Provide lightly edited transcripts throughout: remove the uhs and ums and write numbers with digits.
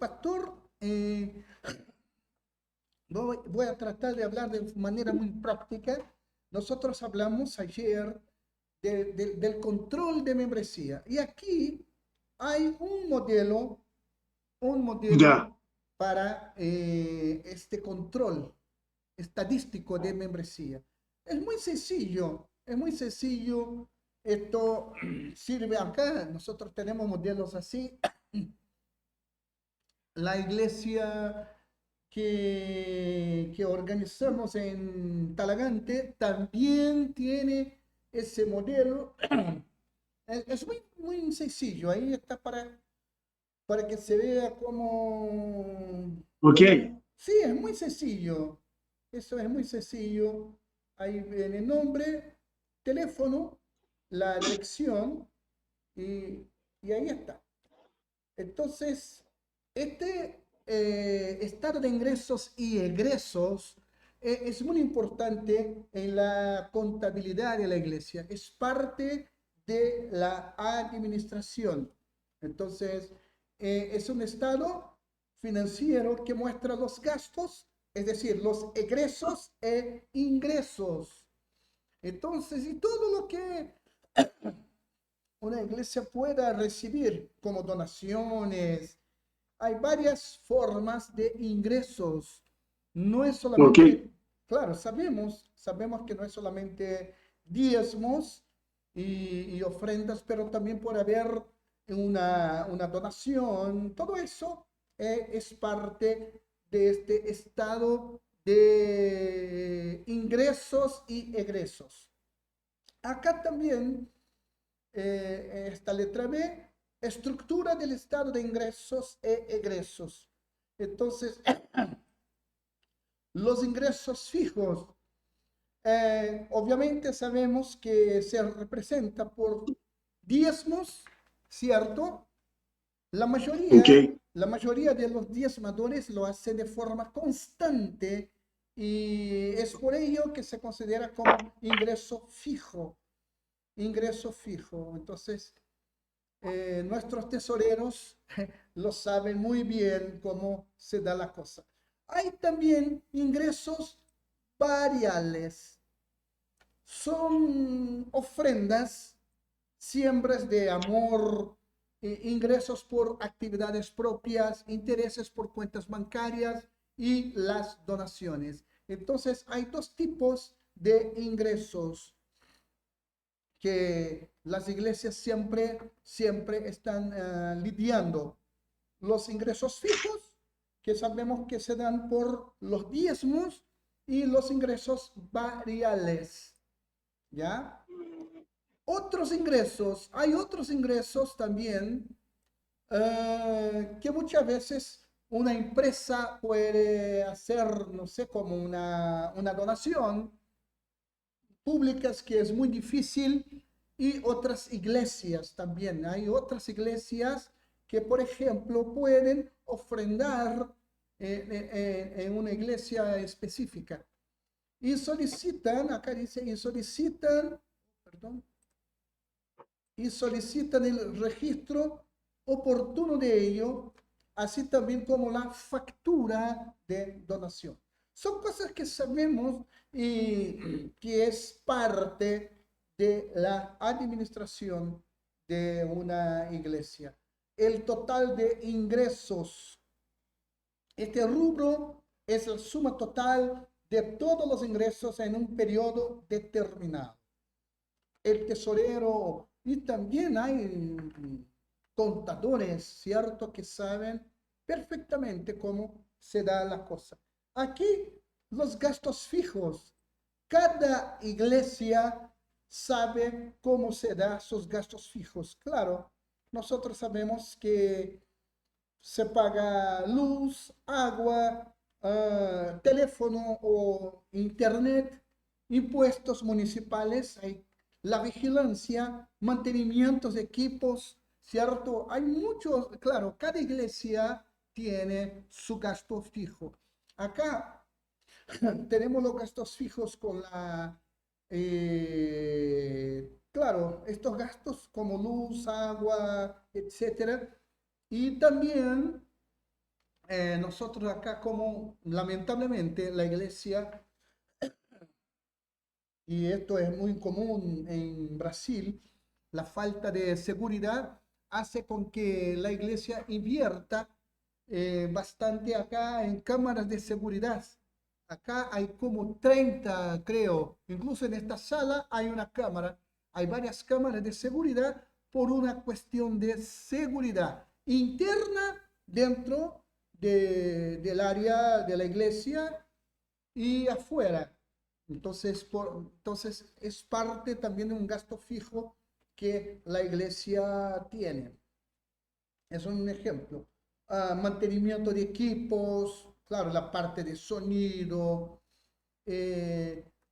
pastor, voy a tratar de hablar de manera muy práctica. Nosotros hablamos ayer del control de membresía y aquí hay un Ya, modelo para este control estadístico de membresía. Es muy sencillo, es muy sencillo. Esto sirve acá, nosotros tenemos modelos así. La iglesia que organizamos en Talagante también tiene ese modelo. Es muy, muy sencillo, ahí está para que se vea ok, Sí, es muy sencillo. Eso es muy sencillo. Ahí viene el nombre, teléfono, la dirección y, y ahí está. Entonces, este estado de ingresos y egresos es muy importante en la contabilidad de la iglesia. Es parte de la administración. Entonces, es un estado financiero que muestra los gastos, es decir, los egresos e ingresos. Entonces, y todo lo que una iglesia pueda recibir como donaciones. Hay varias formas de ingresos. No es ok. solamente, claro, sabemos que no es solamente diezmos y ofrendas, pero también puede haber una donación. Todo eso es parte de este estado de ingresos y egresos. Acá también esta letra B, estructura del estado de ingresos e egresos. Entonces, los ingresos fijos, obviamente sabemos que se representa por diezmos, ¿cierto? La Ok, mayoría, la mayoría de los diezmadores lo hace de forma constante y es por ello que se considera como ingreso fijo. Ingreso fijo. Entonces, nuestros tesoreros lo saben muy bien cómo se da la cosa. Hay también ingresos variables. Son ofrendas, siembras de amor, ingresos por actividades propias, intereses por cuentas bancarias y las donaciones. Entonces, hay dos tipos de ingresos que las iglesias siempre están lidiando. Los ingresos fijos, que sabemos que se dan por los diezmos, y los ingresos variables, ¿ya? Hay otros ingresos también que muchas veces una empresa puede hacer, no sé, como una donación públicas que es muy difícil y otras iglesias también. Hay otras iglesias que, por ejemplo, pueden ofrendar en una iglesia específica y solicitan, acá dice, perdón, y solicitan el registro oportuno de ello, así también como la factura de donación. Son cosas que sabemos y que es parte de la administración de una iglesia. El total de ingresos. Este rubro es la suma total de todos los ingresos en un periodo determinado. El tesorero y también hay contadores, ¿cierto? Que saben perfectamente cómo se da la cosa. Aquí los gastos fijos. Cada iglesia sabe cómo se da sus gastos fijos. Claro, nosotros sabemos que se paga luz, agua, teléfono o internet, impuestos municipales, hay la vigilancia, mantenimientos de equipos, ¿cierto? Hay muchos, claro, cada iglesia tiene su gasto fijo. Acá tenemos los gastos fijos con claro, estos gastos como luz, agua, etcétera. Y también nosotros acá como lamentablemente la iglesia, y esto es muy común en Brasil, la falta de seguridad hace con que la iglesia invierta bastante acá en cámaras de seguridad. Acá hay como 30, creo. Incluso en esta sala hay una cámara. Hay varias cámaras de seguridad por una cuestión de seguridad interna dentro del área de la iglesia y afuera. Entonces es parte también de un gasto fijo que la iglesia tiene. Es un ejemplo. Mantenimiento de equipos, claro, la parte de sonido.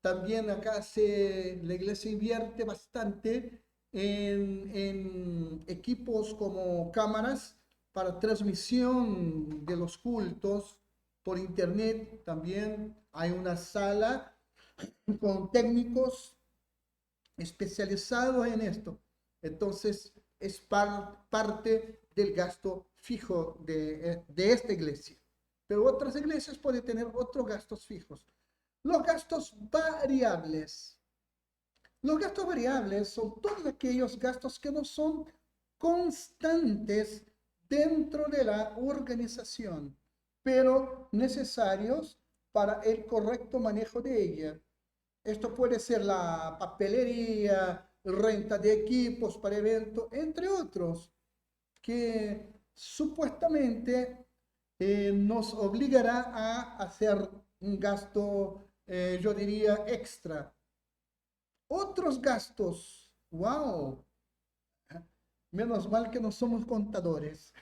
También acá la iglesia invierte bastante en equipos como cámaras para transmisión de los cultos por internet. También hay una sala con técnicos especializados en esto. Entonces, es parte del gasto fijo de esta iglesia. Pero otras iglesias pueden tener otros gastos fijos. Los gastos variables. Los gastos variables son todos aquellos gastos que no son constantes dentro de la organización, pero necesarios para el correcto manejo de ella. Esto puede ser la papelería, renta de equipos para eventos, entre otros, que supuestamente nos obligará a hacer un gasto, yo diría, extra. Otros gastos, wow, menos mal que no somos contadores,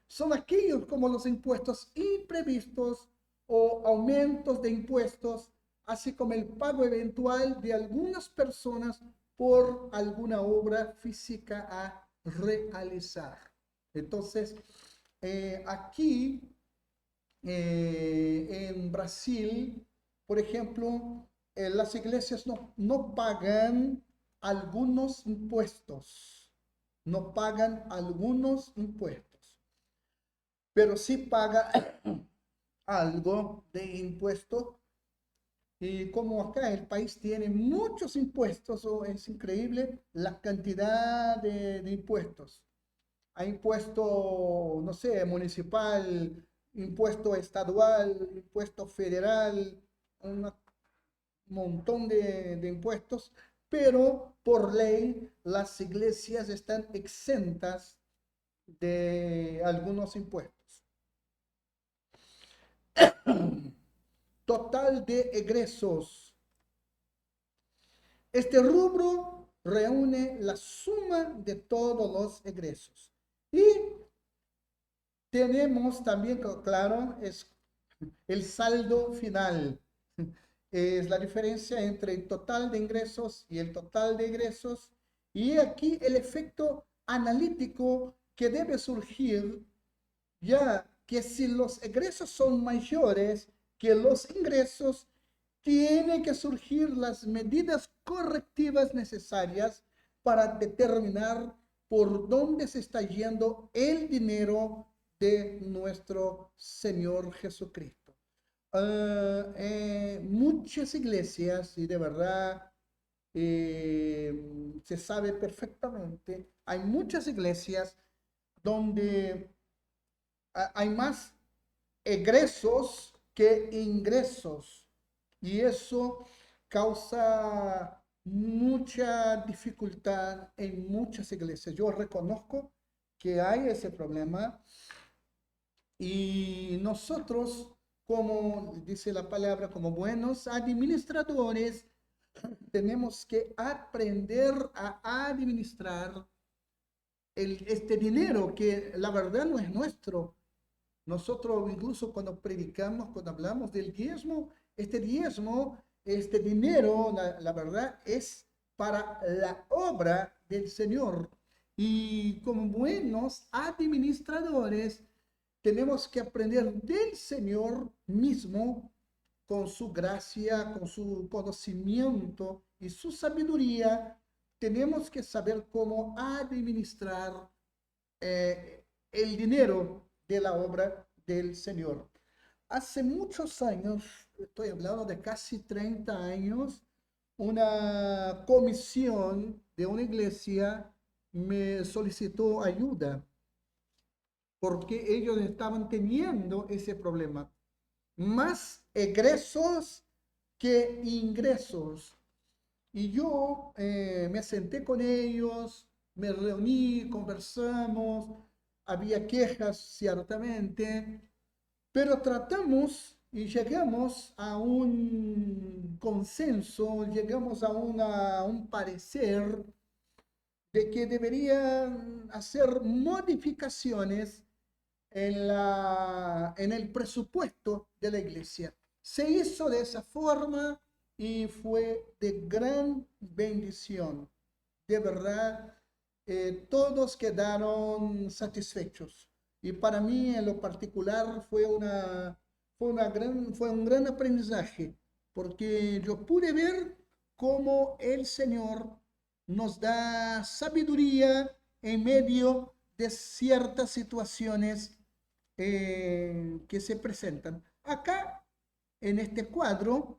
son aquellos como los impuestos imprevistos o aumentos de impuestos, así como el pago eventual de algunas personas por alguna obra física a realizar. Entonces, aquí en Brasil, por ejemplo, las iglesias no pagan algunos impuestos, no pagan algunos impuestos, pero sí paga algo de impuesto. Y como acá el país tiene muchos impuestos, es increíble la cantidad de impuestos. Hay impuesto, no sé, municipal, impuesto estadual, impuesto federal, un montón de impuestos, pero por ley las iglesias están exentas de algunos impuestos. Total de egresos. Este rubro reúne la suma de todos los egresos. Y tenemos también, claro, es el saldo final. Es la diferencia entre el total de ingresos y el total de egresos. Y aquí el efecto analítico que debe surgir, ya que si los egresos son mayores que los ingresos, tiene que surgir las medidas correctivas necesarias para determinar por dónde se está yendo el dinero de nuestro Señor Jesucristo. Muchas iglesias, y de verdad se sabe perfectamente, hay muchas iglesias donde hay más egresos que ingresos, y eso causa mucha dificultad en muchas iglesias. Yo reconozco que hay ese problema y nosotros, como dice la palabra, como buenos administradores, tenemos que aprender a administrar este dinero que la verdad no es nuestro. Nosotros incluso cuando predicamos, cuando hablamos del diezmo, este dinero, la verdad es para la obra del Señor. Y como buenos administradores, tenemos que aprender del Señor mismo, con su gracia, con su conocimiento y su sabiduría. Tenemos que saber cómo administrar el dinero de la obra del Señor. Hace muchos años, estoy hablando de casi 30 años, una comisión de una iglesia me solicitó ayuda porque ellos estaban teniendo ese problema. Más egresos que ingresos. Y yo me senté con ellos, me reuní, conversamos, había quejas ciertamente, pero tratamos y llegamos a un consenso, llegamos a un parecer de que deberían hacer modificaciones en el presupuesto de la iglesia. Se hizo de esa forma y fue de gran bendición. De verdad, todos quedaron satisfechos. Y para mí, en lo particular, fue un gran aprendizaje, porque yo pude ver cómo el Señor nos da sabiduría en medio de ciertas situaciones que se presentan. Acá, en este cuadro,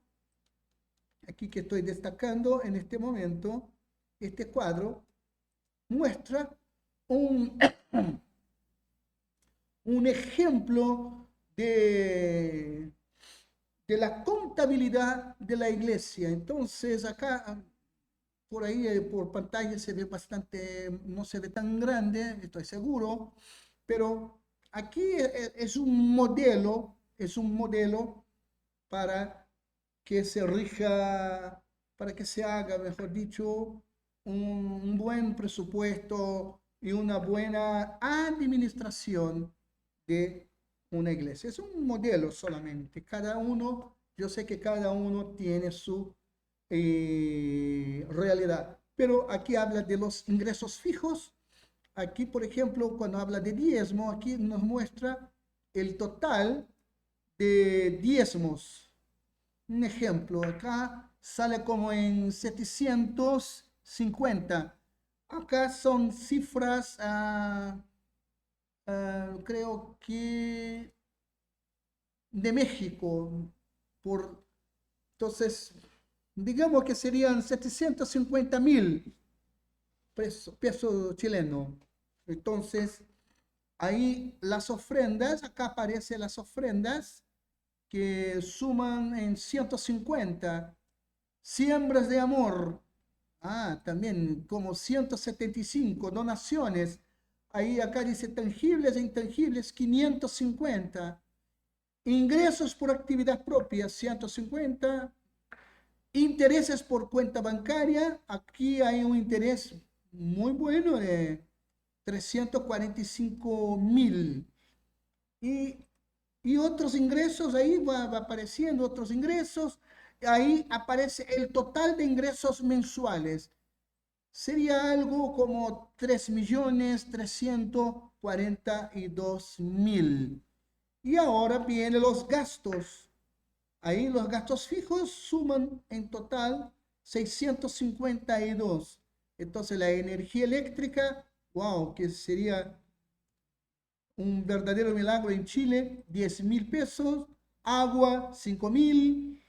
aquí que estoy destacando en este momento, este cuadro muestra un, un ejemplo de la contabilidad de la iglesia. Entonces, acá, por ahí, por pantalla se ve bastante, no se ve tan grande, estoy seguro, pero aquí es un modelo para que se rija, para que se haga, mejor dicho, un buen presupuesto y una buena administración de una iglesia. Es un modelo solamente. Cada uno, yo sé que cada uno tiene su realidad, pero aquí habla de los ingresos fijos. Aquí, por ejemplo, cuando habla de diezmo, aquí nos muestra el total de diezmos. Un ejemplo, acá sale como en 750. Acá son cifras, creo que de México. Por, entonces, digamos que serían 750.000 pesos chilenos. Entonces, ahí las ofrendas, acá aparecen las ofrendas que suman en 150. Siembras de amor, también como 175 donaciones. Ahí acá dice tangibles e intangibles, 550. Ingresos por actividad propia, 150. Intereses por cuenta bancaria, aquí hay un interés muy bueno de 345.000. Y, y otros ingresos, ahí va apareciendo otros ingresos. Ahí aparece el total de ingresos mensuales. Sería algo como 3.342.000. Y ahora vienen los gastos. Ahí los gastos fijos suman en total 652. Entonces la energía eléctrica, wow, que sería un verdadero milagro en Chile, 10.000 pesos, agua 5.000,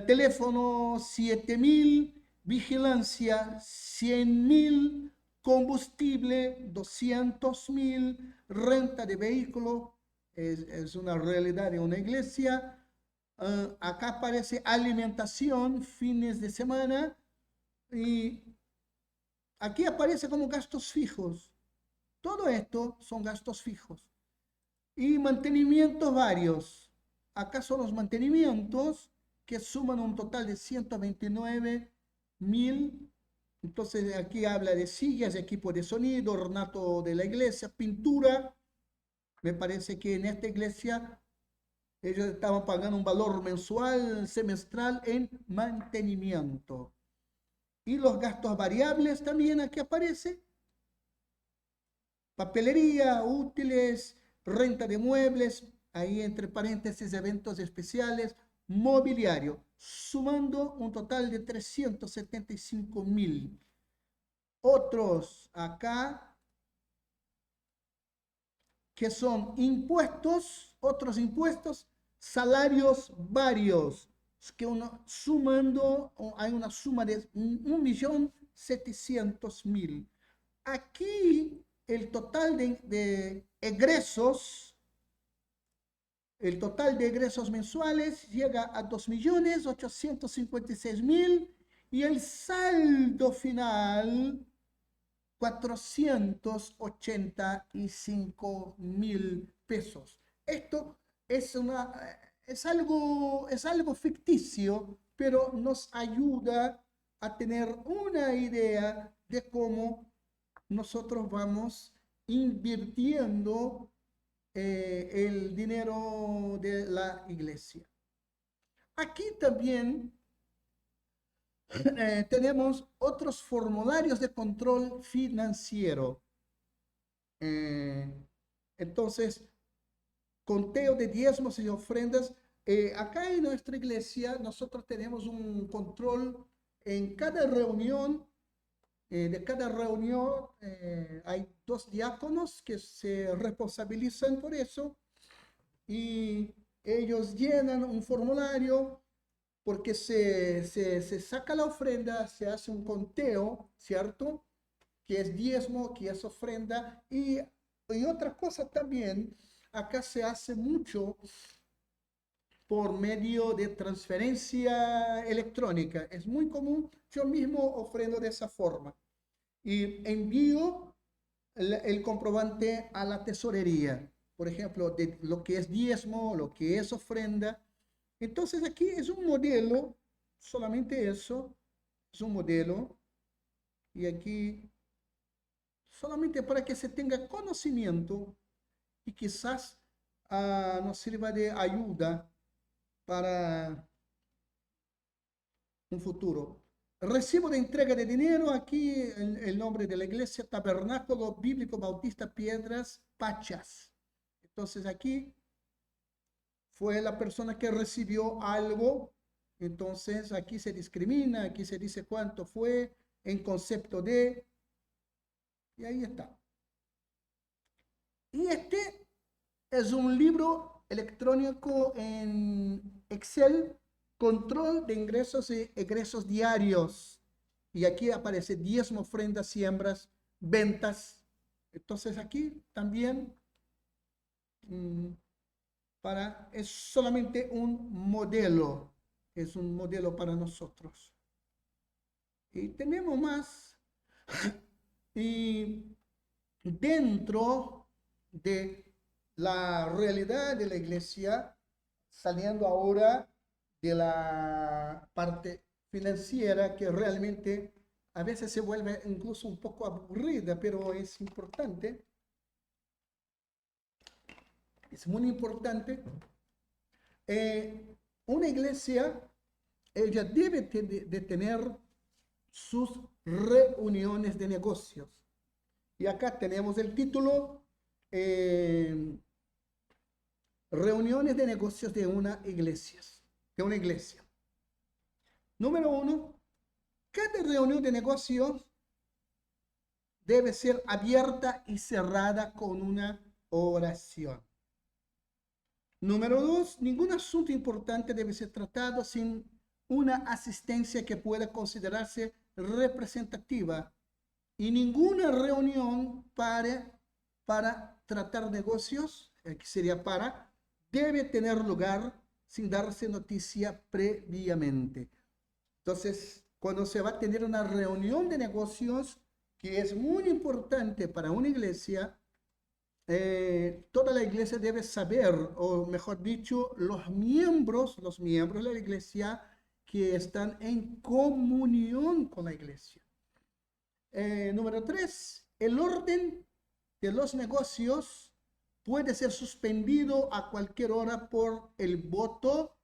teléfono 7.000, vigilancia 100.000, combustible 200.000, renta de vehículo, es una realidad de una iglesia. Acá aparece alimentación, fines de semana, y aquí aparece como gastos fijos. Todo esto son gastos fijos. Y mantenimientos varios. Acá son los mantenimientos que suman un total de 129.000. Entonces aquí habla de sillas, equipo de sonido, ornato de la iglesia, pintura. Me parece que en esta iglesia ellos estaban pagando un valor mensual, semestral en mantenimiento. Y los gastos variables también aquí aparece. Papelería, útiles, renta de muebles, ahí entre paréntesis eventos especiales, mobiliario, sumando un total de 375.000. Otros acá, que son impuestos, otros impuestos, salarios varios, que uno sumando, hay una suma de 1.700.000. Aquí el total de egresos, el total de egresos mensuales llega a 2.856.000 y el saldo final 485.000 pesos. Esto es algo ficticio, pero nos ayuda a tener una idea de cómo nosotros vamos invirtiendo el dinero de la iglesia. Aquí también tenemos otros formularios de control financiero. Entonces, conteo de diezmos y ofrendas. Acá en nuestra iglesia nosotros tenemos un control en cada reunión. De cada reunión hay 2 diáconos que se responsabilizan por eso y ellos llenan un formulario porque se saca la ofrenda, se hace un conteo, ¿cierto? Que es diezmo, que es ofrenda. Y otra cosa también, acá se hace mucho por medio de transferencia electrónica. Es muy común, yo mismo ofrendo de esa forma. Y envío el comprobante a la tesorería, por ejemplo, de lo que es diezmo, lo que es ofrenda. Entonces aquí es un modelo, solamente eso, es un modelo. Y aquí solamente para que se tenga conocimiento y quizás nos sirva de ayuda para un futuro. Recibo de entrega de dinero, aquí el nombre de la iglesia, Tabernáculo Bíblico Bautista Piedras Pachas. Entonces aquí fue la persona que recibió algo, entonces aquí se discrimina, aquí se dice cuánto fue en concepto de, y ahí está. Y este es un libro electrónico en Excel, control de ingresos y egresos diarios. Y aquí aparece diezmo, ofrendas, siembras, ventas. Entonces aquí también es solamente un modelo, es un modelo para nosotros. Y tenemos más. Y dentro de la realidad de la iglesia, saliendo ahora de la parte financiera que realmente a veces se vuelve incluso un poco aburrida, pero es importante. Es muy importante. Una iglesia, ella debe de tener sus reuniones de negocios. Y acá tenemos el título, reuniones de negocios de una iglesia. Número 1, cada reunión de negocios debe ser abierta y cerrada con una oración. Número 2, ningún asunto importante debe ser tratado sin una asistencia que pueda considerarse representativa y ninguna reunión para tratar negocios, que sería debe tener lugar sin darse noticia previamente. Entonces, cuando se va a tener una reunión de negocios, que es muy importante para una iglesia, toda la iglesia debe saber, o mejor dicho, los miembros de la iglesia que están en comunión con la iglesia. Número 3, el orden de los negocios puede ser suspendido a cualquier hora por el voto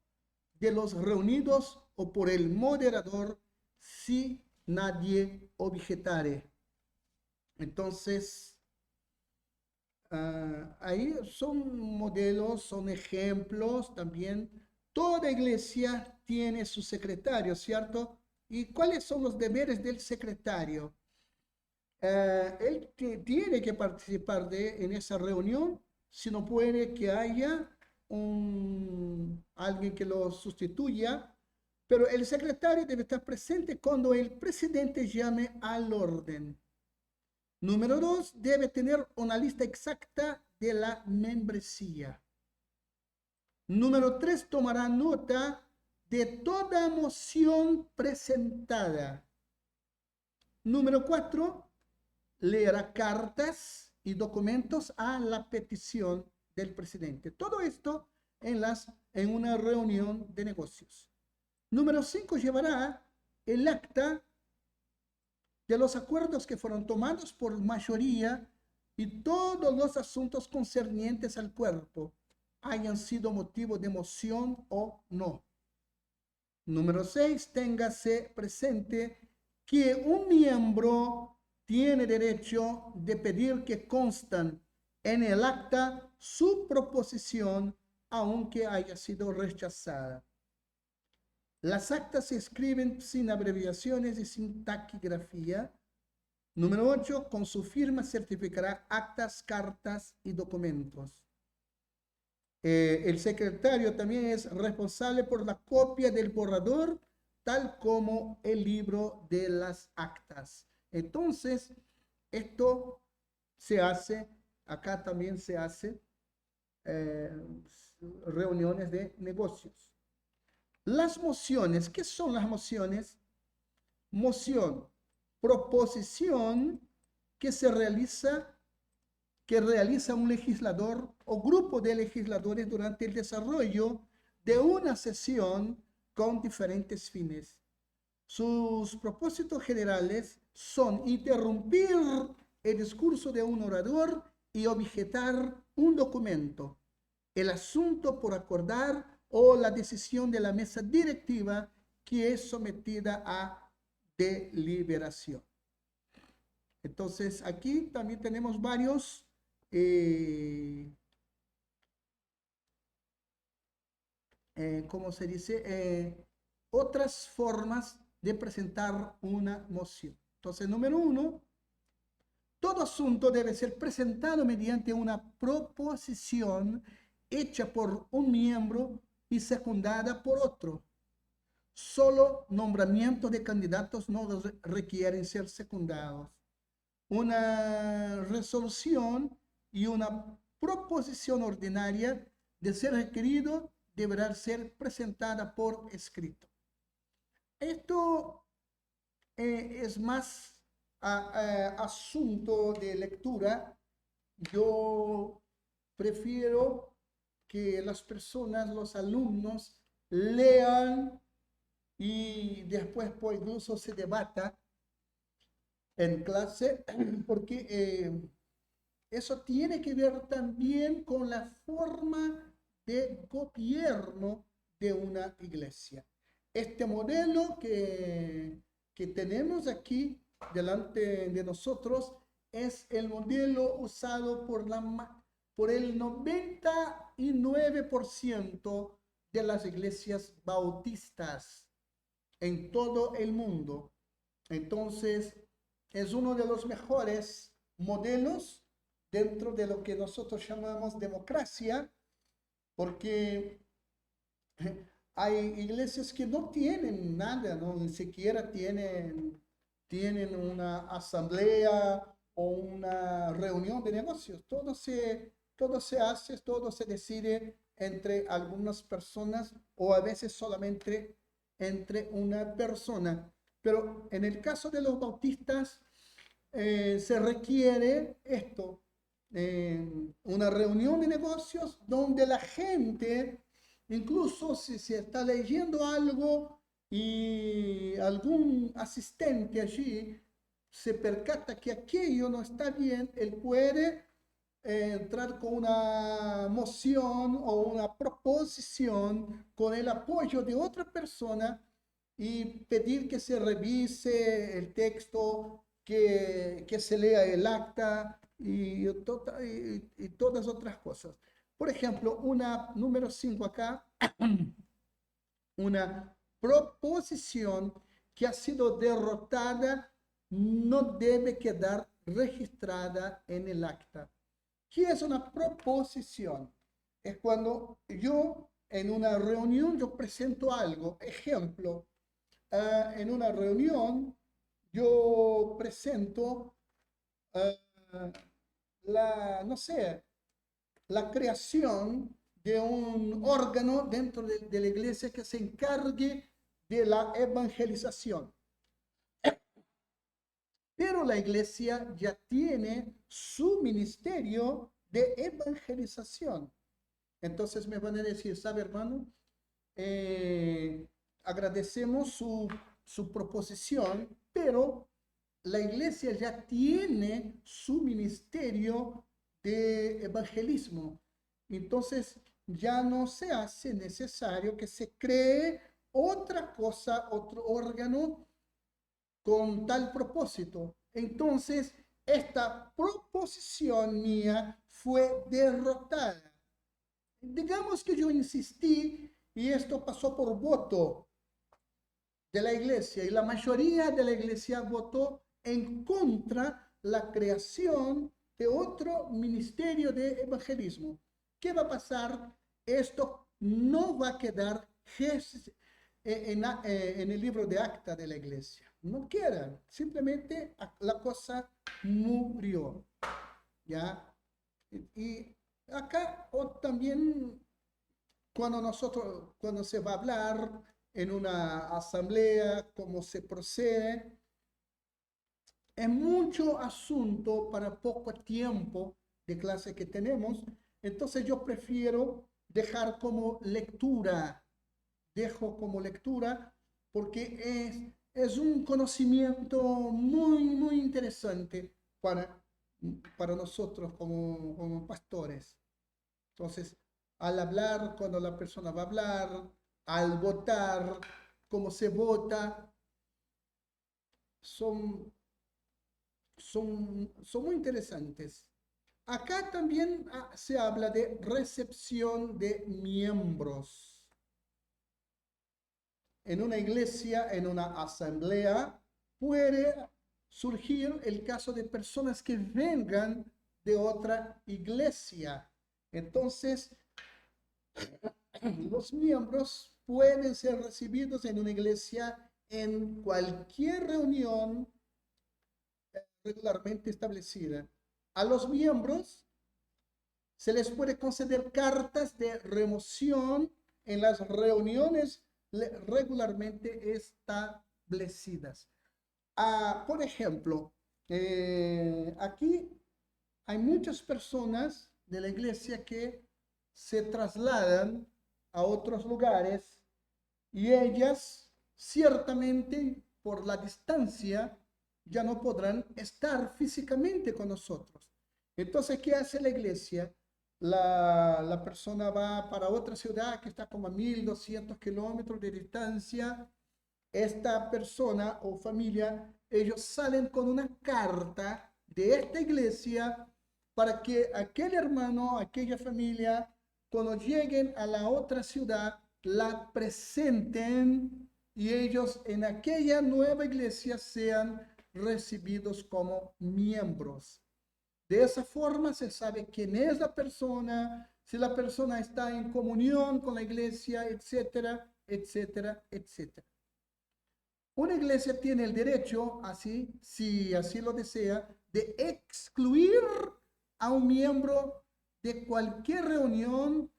de los reunidos o por el moderador si nadie objetare. Entonces, ahí son modelos, son ejemplos también. Toda iglesia tiene su secretario, ¿cierto? ¿Y cuáles son los deberes del secretario? Él tiene que participar en esa reunión si no puede, que haya alguien que lo sustituya, pero el secretario debe estar presente cuando el presidente llame al orden. Número 2, debe tener una lista exacta de la membresía. Número 3, tomará nota de toda moción presentada. Número 4, leerá cartas y documentos a la petición del presidente. Todo esto en una reunión de negocios. Número 5, llevará el acta de los acuerdos que fueron tomados por mayoría y todos los asuntos concernientes al cuerpo, hayan sido motivo de moción o no. Número 6, téngase presente que un miembro tiene derecho de pedir que constan en el acta su proposición, aunque haya sido rechazada. Las actas se escriben sin abreviaciones y sin taquigrafía. Número 8, con su firma certificará actas, cartas y documentos. El secretario también es responsable por la copia del borrador, tal como el libro de las actas. Entonces, esto se hace, acá también se hace reuniones de negocios. Las mociones, ¿qué son las mociones? Moción, proposición que realiza un legislador o grupo de legisladores durante el desarrollo de una sesión con diferentes fines. Sus propósitos generales son interrumpir el discurso de un orador y objetar un documento, el asunto por acordar o la decisión de la mesa directiva que es sometida a deliberación. Entonces, aquí también tenemos varios ¿cómo se dice? Otras formas de presentar una moción. Entonces, número 1, todo asunto debe ser presentado mediante una proposición hecha por un miembro y secundada por otro. Solo nombramientos de candidatos no requieren ser secundados. Una resolución y una proposición ordinaria, de ser requerido, deberá ser presentada por escrito. Esto es más asunto de lectura. Yo prefiero que las personas, los alumnos, lean y después pues, incluso se debata en clase, porque eso tiene que ver también con la forma de gobierno de una iglesia. Este modelo que tenemos aquí delante de nosotros es el modelo usado por el 99% de las iglesias bautistas en todo el mundo. Entonces, es uno de los mejores modelos dentro de lo que nosotros llamamos democracia, porque hay iglesias que no tienen nada, ¿no? Ni siquiera tienen una asamblea o una reunión de negocios. Todo se hace, todo se decide entre algunas personas o a veces solamente entre una persona. Pero en el caso de los bautistas se requiere esto, una reunión de negocios donde la gente, incluso si se está leyendo algo y algún asistente allí se percata que aquello no está bien, él puede entrar con una moción o una proposición con el apoyo de otra persona y pedir que se revise el texto, que se lea el acta y todas otras cosas. Por ejemplo, número 5 acá, una proposición que ha sido derrotada no debe quedar registrada en el acta. ¿Qué es una proposición? Es cuando yo en una reunión yo presento algo. Ejemplo, en una reunión yo presento eh, no sé, la creación de un órgano dentro de la iglesia que se encargue de la evangelización. Pero la iglesia ya tiene su ministerio de evangelización. Entonces me van a decir, ¿sabe, hermano? Eh, Agradecemos su proposición, pero la iglesia ya tiene su ministerio de evangelismo. Entonces ya no se hace necesario que se cree otra cosa, otro órgano con tal propósito. Entonces, esta proposición mía fue derrotada. Digamos que yo insistí y esto pasó por voto de la iglesia y la mayoría de la iglesia votó en contra la creación de otro ministerio de evangelismo. ¿Qué va a pasar? Esto no va a quedar en el libro de acta de la iglesia. No queda. Simplemente la cosa murió. ¿Ya? Y acá también cuando se va a hablar en una asamblea, cómo se procede, es mucho asunto para poco tiempo de clase que tenemos, entonces yo prefiero dejar como lectura, dejo como lectura porque es un conocimiento muy interesante para nosotros como pastores. Entonces, al hablar, cuando la persona va a hablar, al votar, cómo se vota, son, son muy interesantes. Acá también se habla de recepción de miembros. En una iglesia, en una asamblea, puede surgir el caso de personas que vengan de otra iglesia. Entonces, los miembros pueden ser recibidos en una iglesia en cualquier reunión regularmente establecida. A los miembros se les puede conceder cartas de remoción en las reuniones regularmente establecidas. Por ejemplo, aquí hay muchas personas de la iglesia que se trasladan a otros lugares y ellas ciertamente por la distancia ya no podrán estar físicamente con nosotros. Entonces, ¿qué hace la iglesia? La persona va para otra ciudad que está como a 1200 kilómetros de distancia. Esta persona o familia, ellos salen con una carta de esta iglesia para que aquel hermano, aquella familia, cuando lleguen a la otra ciudad, la presenten y ellos en aquella nueva iglesia sean recibidos como miembros. De esa forma se sabe quién es la persona, si la persona está en comunión con la iglesia, etcétera, etcétera, etcétera. Una iglesia tiene el derecho, así, si así lo desea, de excluir a un miembro de cualquier reunión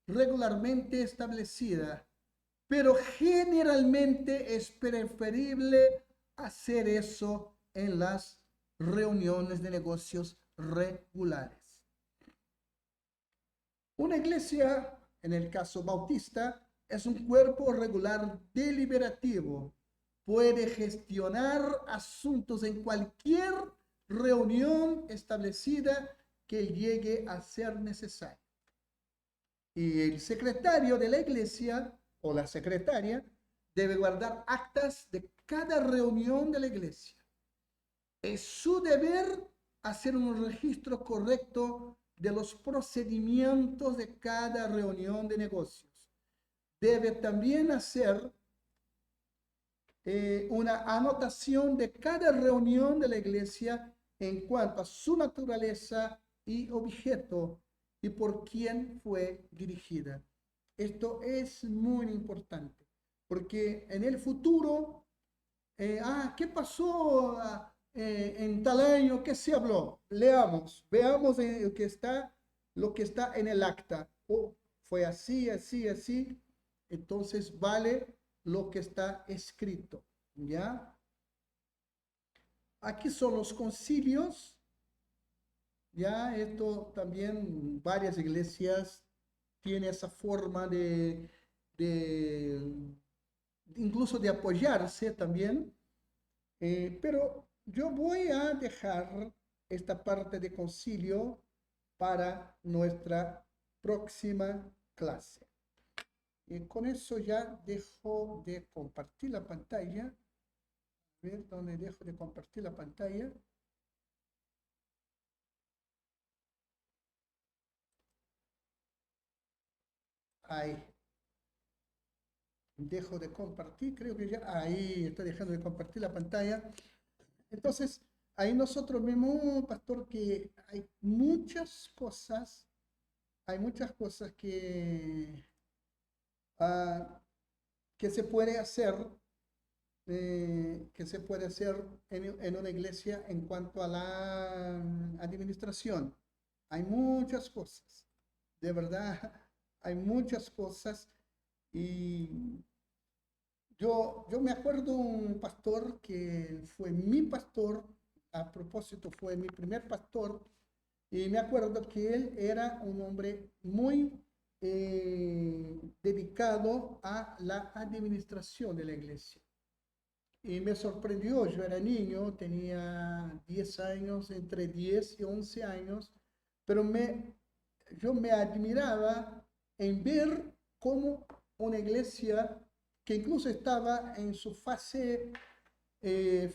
regularmente establecida, pero generalmente es preferible hacer eso en las reuniones de negocios regulares. Una iglesia, en el caso bautista, es un cuerpo regular deliberativo. Puede gestionar asuntos en cualquier reunión establecida que llegue a ser necesario. Y el secretario de la iglesia o la secretaria debe guardar actas de cada reunión de la iglesia. Es su deber hacer un registro correcto de los procedimientos de cada reunión de negocios. Debe también hacer una anotación de cada reunión de la iglesia en cuanto a su naturaleza, y objeto y por quién fue dirigida. Esto es muy importante, porque en el futuro, ¿qué pasó en tal año? ¿Qué se habló? Leamos, veamos lo que está en el acta. Oh, fue así, así, así. Entonces vale lo que está escrito, ¿ya? Aquí son los concilios. Ya esto también varias iglesias tienen esa forma de incluso de apoyarse también, pero yo voy a dejar esta parte de concilio para nuestra próxima clase. Y con eso ya dejo de compartir la pantalla. A ver dónde dejo de compartir la pantalla. Ahí. Dejo de compartir, creo que ya, ahí está dejando de compartir la pantalla. Entonces, ahí nosotros vemos, pastor, que hay muchas cosas ah, que se puede hacer, en una iglesia en cuanto a la administración. Hay muchas cosas, de verdad, hay muchas cosas. Y yo me acuerdo un pastor que fue mi pastor, a propósito, fue mi primer pastor, y me acuerdo que él era un hombre muy dedicado a la administración de la iglesia. Y me sorprendió, yo era niño, tenía 10 años, entre 10 y 11 años, pero yo me admiraba en ver cómo una iglesia que incluso estaba en su fase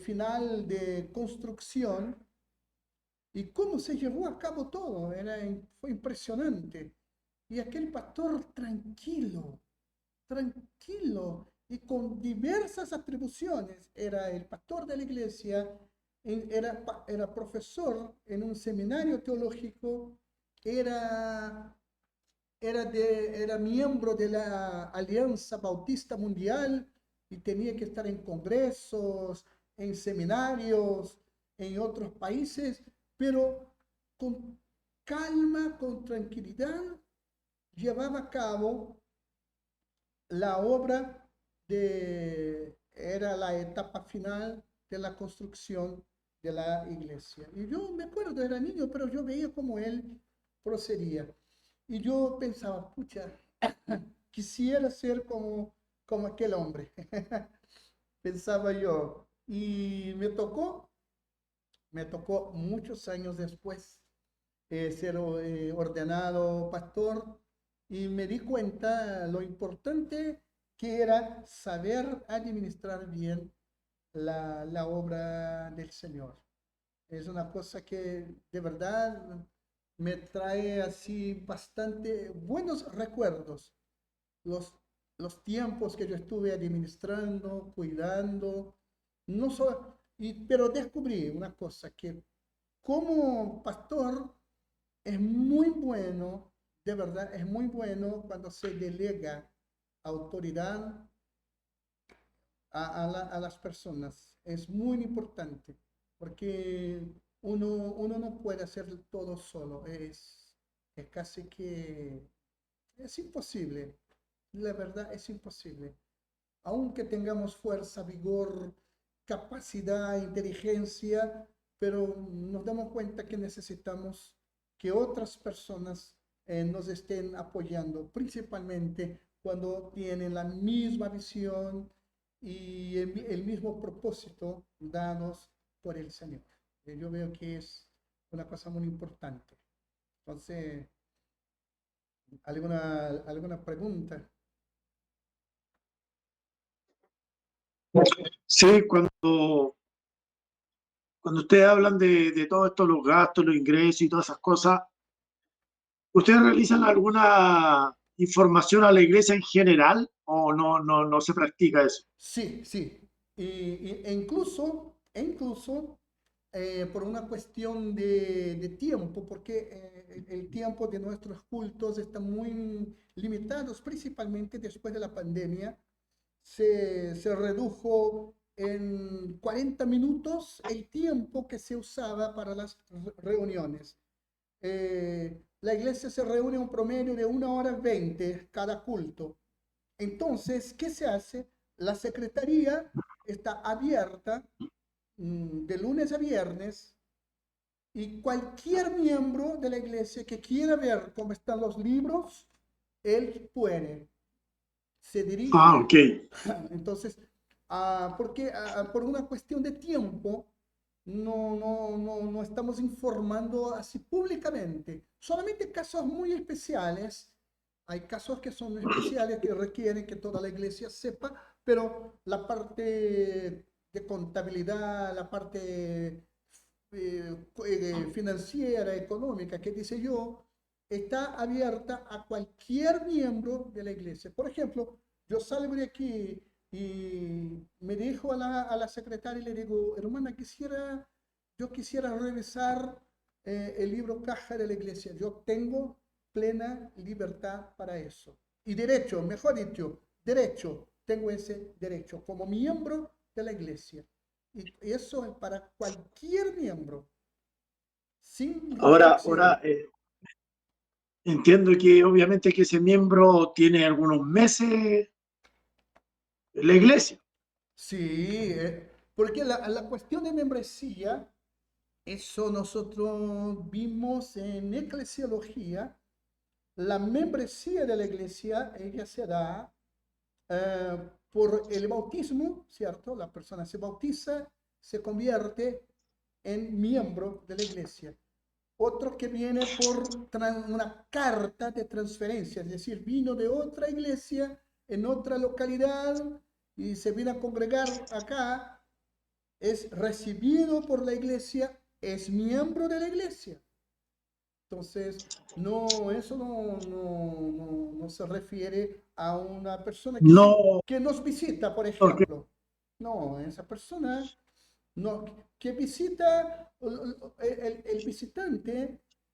final de construcción y cómo se llevó a cabo todo, fue impresionante. Y aquel pastor tranquilo, tranquilo y con diversas atribuciones. Era el pastor de la iglesia, era profesor en un seminario teológico, era, era miembro de la Alianza Bautista Mundial y tenía que estar en congresos, en seminarios, en otros países, pero con calma, con tranquilidad, llevaba a cabo la obra era la etapa final de la construcción de la iglesia. Y yo me acuerdo, era niño, pero yo veía cómo él procedía. Y yo pensaba, pucha, quisiera ser como aquel hombre. Pensaba yo. Y me tocó muchos años después ser ordenado pastor y me di cuenta lo importante que era saber administrar bien la obra del Señor. Es una cosa que de verdad me trae así bastante buenos recuerdos. Los, los tiempos que yo estuve administrando, cuidando, no solo, pero descubrí una cosa, que como pastor es muy bueno, de verdad, es muy bueno cuando se delega autoridad a las personas. Es muy importante porque uno no puede hacer todo solo. Es casi que es imposible. La verdad es imposible. Aunque tengamos fuerza, vigor, capacidad, inteligencia, pero nos damos cuenta que necesitamos que otras personas nos estén apoyando, principalmente cuando tienen la misma visión y el mismo propósito dados por el Señor. Yo veo que es una cosa muy importante. Entonces, ¿alguna pregunta? Sí, cuando ustedes hablan de todo esto, los gastos, los ingresos y todas esas cosas, ¿ustedes realizan alguna información a la iglesia en general o no se practica eso? Sí, sí. E incluso por una cuestión de tiempo, porque el tiempo de nuestros cultos está muy limitados, principalmente después de la pandemia. Se redujo en 40 minutos el tiempo que se usaba para las reuniones. La iglesia se reúne un promedio de 1 hora 20 cada culto. Entonces, ¿qué se hace? La secretaría está abierta de lunes a viernes y cualquier miembro de la iglesia que quiera ver cómo están los libros, él puede. Se Ah, dirige, ok. entonces, porque por una cuestión de tiempo, no estamos informando así públicamente. Solamente casos muy especiales. Hay casos que son especiales que requieren que toda la iglesia sepa, pero la parte de contabilidad, la parte financiera, económica, que dice yo, está abierta a cualquier miembro de la iglesia. Por ejemplo, yo salgo de aquí y me dirijo a la secretaria y le digo, hermana, yo quisiera revisar el libro caja de la iglesia. Yo tengo plena libertad para eso. Y derecho, mejor dicho, derecho, tengo ese derecho como miembro de la iglesia. Y eso es para cualquier miembro, sin Ahora restricción. entiendo que obviamente que ese miembro tiene algunos meses en la iglesia. Sí, porque la cuestión de membresía, eso nosotros vimos en eclesiología. La membresía de la iglesia, ella se da eh, por el bautismo, ¿cierto? La persona se bautiza, se convierte en miembro de la iglesia. Otro que viene por una carta de transferencia, es decir, vino de otra iglesia en otra localidad y se viene a congregar acá, es recibido por la iglesia, es miembro de la iglesia. Entonces, no, eso no se refiere a una persona No, que nos visita, por ok, ejemplo. No, esa persona no, que visita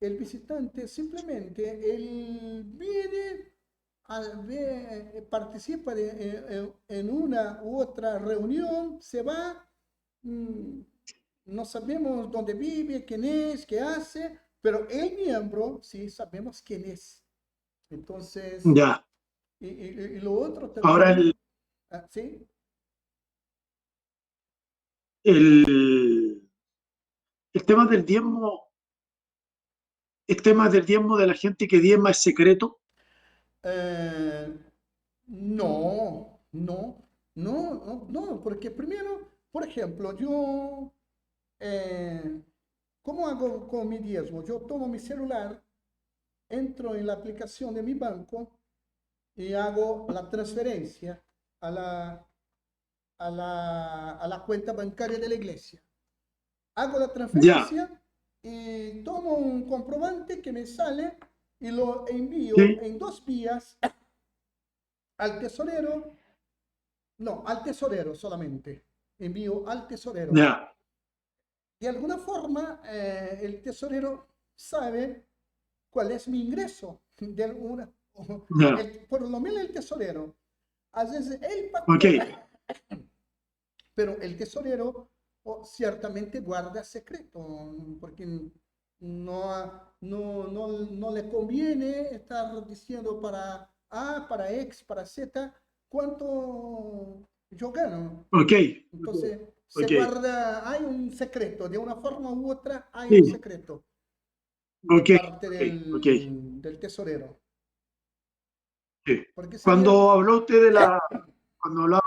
el visitante simplemente, él viene, participa en una u otra reunión, se va, mm, no sabemos dónde vive, quién es, qué hace, pero el miembro sí sabemos quién es. Entonces, ya. y lo otro Ahora también, ¿sí? el, el tema del diezmo, el tema del diezmo de la gente que diezma es secreto. Eh, no, porque primero, por ejemplo, eh, ¿cómo hago con mi diezmo? Yo tomo mi celular, entro en la aplicación de mi banco y hago la transferencia a a la cuenta bancaria de la iglesia. Hago la Ya, transferencia y tomo un comprobante que me sale y lo envío sí, en 2 vías al tesorero. No, al tesorero solamente. Envío al tesorero. ya, De alguna forma, el tesorero sabe cuál es mi ingreso. De alguna, ya. por lo menos el tesorero. A veces el Ok, pastor, pero el tesorero ciertamente guarda secreto, porque no le conviene estar diciendo para A, para X, para Z, cuánto yo gano. ok, Entonces, se ok. guarda, hay un secreto, de una forma u otra hay un Sí, secreto de ok, parte ok, ok. del tesorero. Sí. Porque sería, Cuando habló usted de cuando hablaba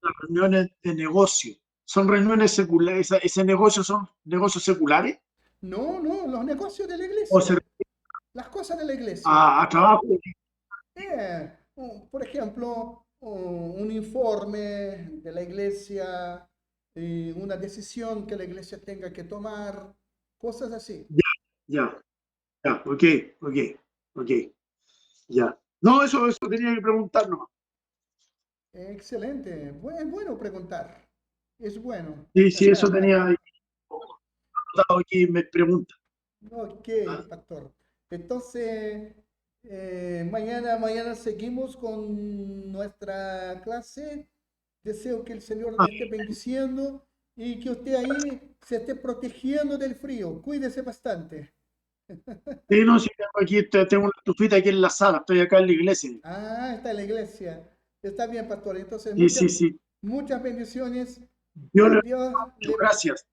de las reuniones de negocio, ¿son reuniones seculares? ¿Ese negocio son negocios seculares? no, los negocios de la ¿O se iglesia, refiere las cosas de la iglesia. a trabajo? Por ejemplo, un informe de la iglesia, una decisión que la iglesia tenga que tomar, cosas así. Ya, ya, ya, ok, ok, ok, ya. No, eso tenía que preguntar nomás. Excelente, es bueno preguntar, es bueno Sí, sí, eso saber. tenía ahí. anotado aquí me preguntan. Ok, ¿Ah? pastor. Entonces, mañana seguimos con nuestra clase. Deseo que el Señor Ah, le esté bendiciendo y que usted ahí se esté protegiendo del frío. Cuídese bastante. sí, no, sí, tengo aquí, tengo una estufita aquí en la sala, estoy acá en la iglesia. Ah, está en la iglesia. Está bien, pastor. Entonces, Sí, sí, sí. muchas bendiciones. Dios le Dios bendiga. le Gracias.